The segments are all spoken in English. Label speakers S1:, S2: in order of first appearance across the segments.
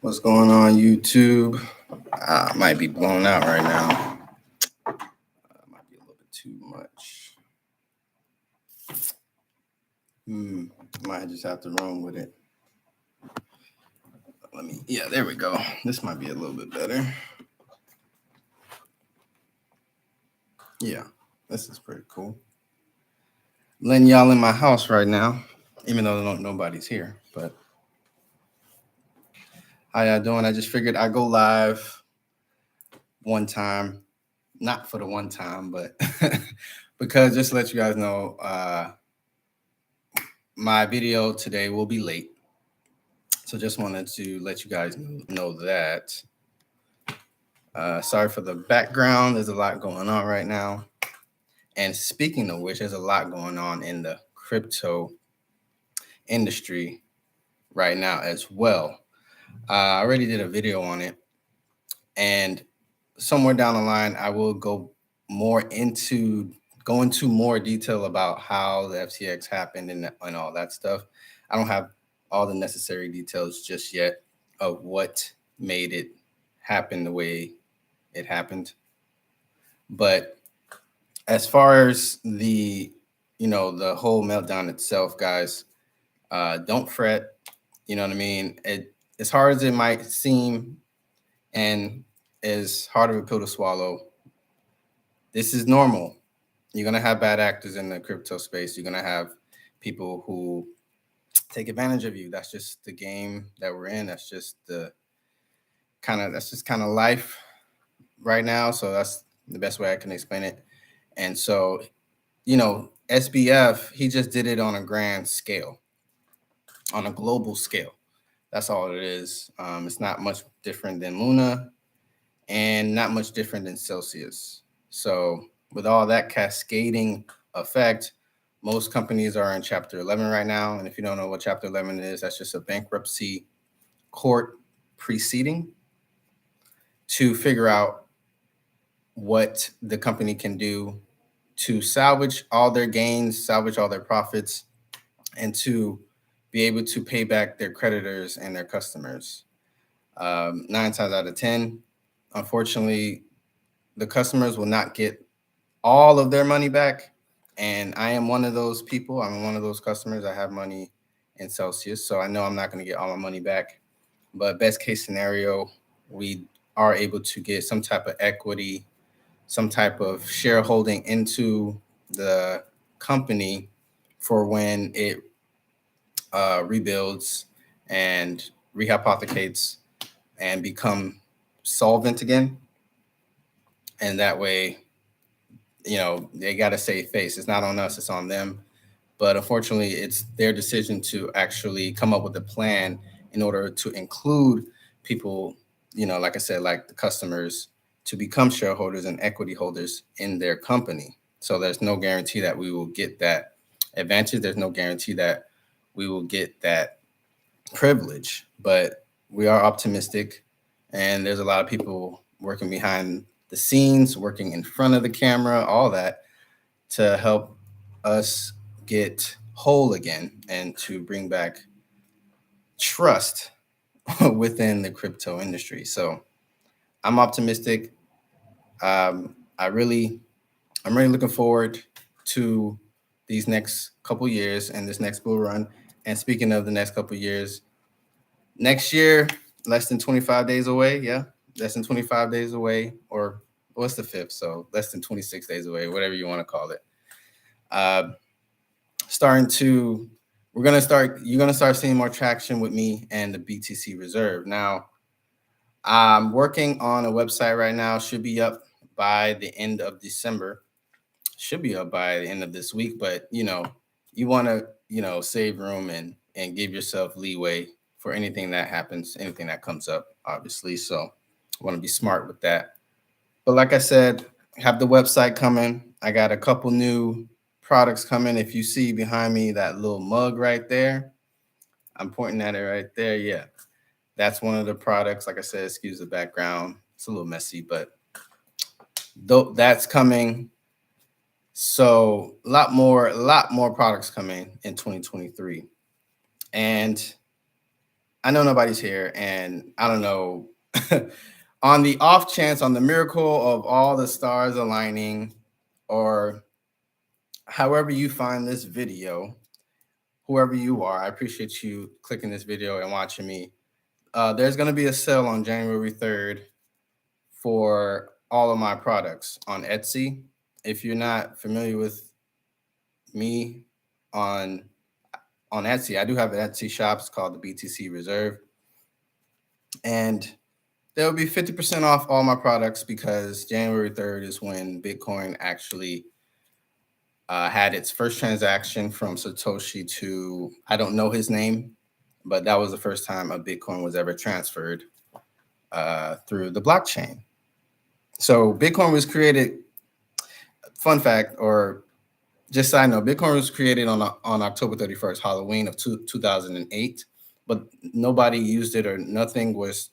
S1: What's going on, YouTube? Might be blown out right now. Might be a little bit too much. Might just have to run with it. There we go. This might be a little bit better. Yeah, this is pretty cool. Letting y'all in my house right now, even though nobody's here. But how y'all doing? I just figured I'd go live one time. Not for the one time, but because just to let you guys know, my video today will be late. So just wanted to let you guys know that. Sorry for the background. There's a lot going on right now. And speaking of which, there's a lot going on in the crypto industry right now as well. I already did a video on it. And somewhere down the line, I will go into more detail about how the FTX happened and all that stuff. I don't have all the necessary details just yet of what made it happen the way it happened. But as far as the whole meltdown itself, guys, don't fret. You know what I mean? As hard as it might seem and as hard of a pill to swallow, this is normal. You're going to have bad actors in the crypto space. You're going to have people who take advantage of you. That's just the game that we're in. That's just kind of life right now. So that's the best way I can explain it. And so, SBF, he just did it on a grand scale, on a global scale. That's all it is. It's not much different than Luna and not much different than Celsius. So with all that cascading effect, most companies are in Chapter 11 right now. And if you don't know what Chapter 11 is, that's just a bankruptcy court proceeding to figure out what the company can do to salvage all their gains, salvage all their profits, and to be able to pay back their creditors and their customers. 9 times out of 10, unfortunately, the customers will not get all of their money back. And I am one of those people. I'm one of those customers. I have money in Celsius, so I know I'm not going to get all my money back. But best case scenario, we are able to get some type of equity, some type of shareholding into the company for when it rebuilds and rehypothecates and become solvent again. And that way, they got to save face. It's not on us, it's on them. But unfortunately, it's their decision to actually come up with a plan in order to include people, like I said, like the customers, to become shareholders and equity holders in their company. So there's no guarantee that we will get that advantage. There's no guarantee that we will get that privilege, but we are optimistic. And there's a lot of people working behind the scenes, working in front of the camera, all that, to help us get whole again and to bring back trust within the crypto industry. So I'm optimistic. I'm really looking forward to these next couple years and this next bull run. And speaking of the next couple years, next year, less than 25 days away. Yeah, less than 25 days away, or what's the 5th? So less than 26 days away, whatever you want to call it. You're going to start seeing more traction with me and the BTC Reserve. Now, I'm working on a website right now. Should be up by the end of December. Should be up by the end of this week. But, you want to, save room and give yourself leeway for anything that happens, anything that comes up, obviously. So I want to be smart with that. But like I said, have the website coming. I got a couple new products coming. If you see behind me that little mug right there, I'm pointing at it right there. Yeah, that's one of the products. Like I said, excuse the background. It's a little messy, but that's coming. So a lot more products coming in 2023. And I know nobody's here, and I don't know. On the off chance, on the miracle of all the stars aligning, or however you find this video, whoever you are, I appreciate you clicking this video and watching me. There's going to be a sale on January 3rd for all of my products on Etsy. If you're not familiar with me on Etsy, I do have an Etsy shop. It's called the BTC Reserve, and there will be 50% off all my products because January 3rd is when Bitcoin actually had its first transaction from Satoshi to, I don't know his name, but that was the first time a Bitcoin was ever transferred through the blockchain. So Bitcoin was created, fun fact, or just side note, Bitcoin was created on October 31st, Halloween of 2008, but nobody used it or nothing was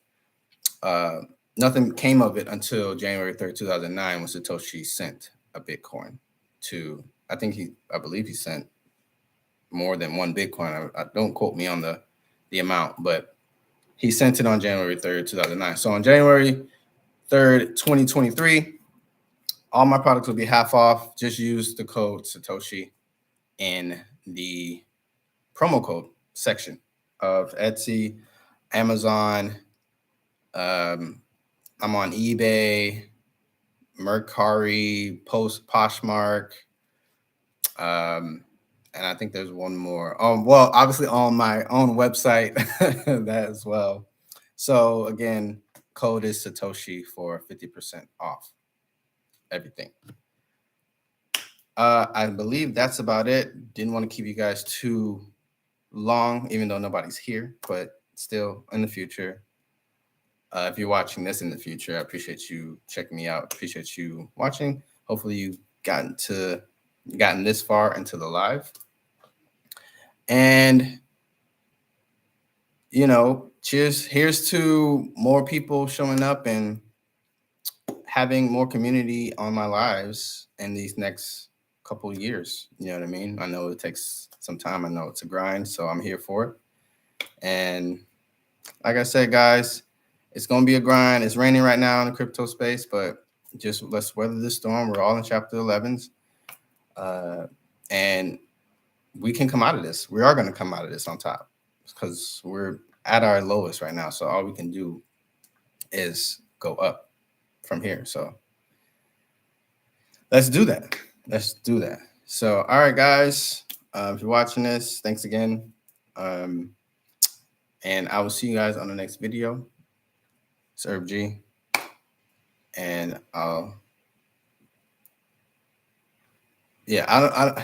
S1: nothing came of it until January 3rd, 2009, when Satoshi sent a Bitcoin to, I believe he sent more than one Bitcoin. I don't quote me on the amount, but he sent it on January 3rd, 2009. So on January 3rd, 2023, all my products will be half off. Just use the code Satoshi in the promo code section of Etsy, Amazon. I'm on eBay, Mercari, Poshmark, and I think there's one more. Well, obviously on my own website, that as well. So again, code is Satoshi for 50% off everything. I believe that's about it. Didn't want to keep you guys too long, even though nobody's here, but still in the future. If you're watching this in the future, I appreciate you checking me out. Appreciate you watching. Hopefully you've gotten this far into the live. And cheers. Here's to more people showing up and having more community on my lives in these next couple of years. You know what I mean? I know it takes some time. I know it's a grind, so I'm here for it. And like I said, guys, it's going to be a grind. It's raining right now in the crypto space, but just let's weather the storm. We're all in chapter 11s. And we can come out of this. We are going to come out of this on top because we're at our lowest right now. So all we can do is go up from here. So let's do that. Let's do that. So, all right, guys, if you're watching this, thanks again. And I will see you guys on the next video. Serve G. And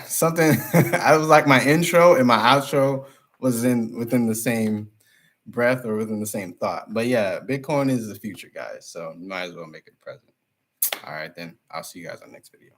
S1: something, I was like my intro and my outro was within the same breath or within the same thought. But yeah, Bitcoin is the future, guys. So you might as well make it present. All right, then I'll see you guys on the next video.